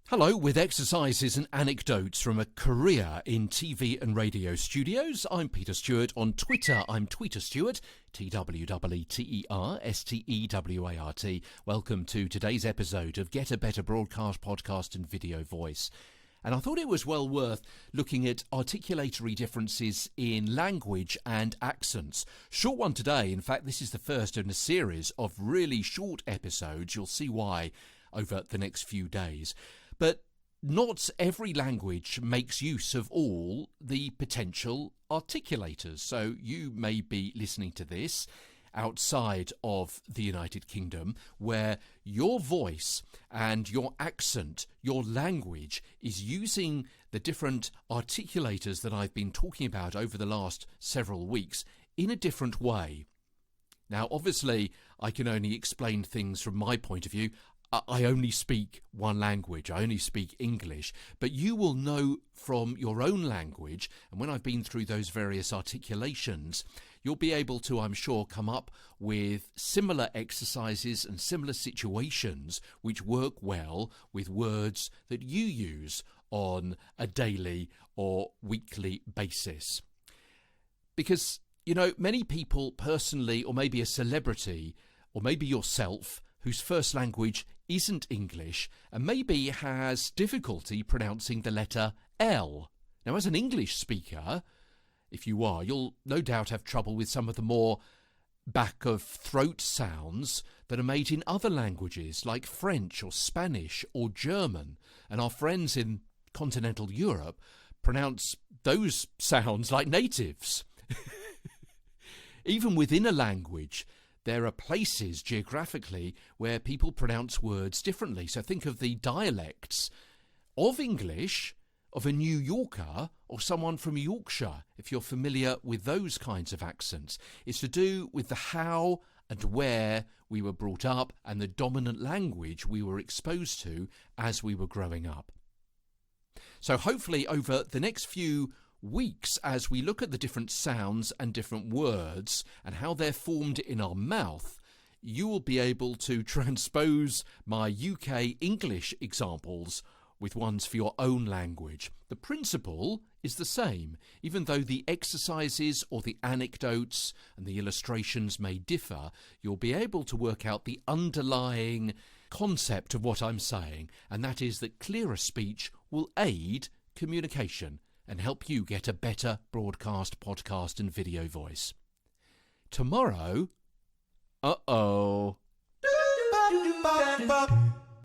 Hello, with exercises and anecdotes from a career in TV and radio studios. I'm Peter Stewart. On Twitter, I'm Tweeter Stewart, TWEETERSTEWART. Welcome to today's episode of Get a Better Broadcast, Podcast and Video Voice. And I thought it was well worth looking at articulatory differences in language and accents. Short one today. In fact, this is the first in a series of really short episodes. You'll see why over the next few days. But not every language makes use of all the potential articulators. So you may be listening to this outside of the United Kingdom, where your voice and your accent, your language, is using the different articulators that I've been talking about over the last several weeks in a different way. Now, obviously, I can only explain things from my point of view. I only speak one language, I only speak English, but you will know from your own language, and when I've been through those various articulations, you'll be able to, I'm sure, come up with similar exercises and similar situations which work well with words that you use on a daily or weekly basis. Because, you know, many people personally, or maybe a celebrity, or maybe yourself, whose first language isn't English and maybe has difficulty pronouncing the letter L. Now, as an English speaker, if you are, you'll no doubt have trouble with some of the more back-of-throat sounds that are made in other languages like French or Spanish or German. And our friends in continental Europe pronounce those sounds like natives. Even within a language, there are places geographically where people pronounce words differently. So think of the dialects of English of a New Yorker or someone from Yorkshire, if you're familiar with those kinds of accents. It's to do with the how and where we were brought up and the dominant language we were exposed to as we were growing up. So hopefully over the next few weeks, as we look at the different sounds and different words and how they're formed in our mouth, you will be able to transpose my UK English examples with ones for your own language. The principle is the same, even though the exercises or the anecdotes and the illustrations may differ. You'll be able to work out the underlying concept of what I'm saying, and that is that clearer speech will aid communication and help you get a better broadcast, podcast and video voice. Tomorrow,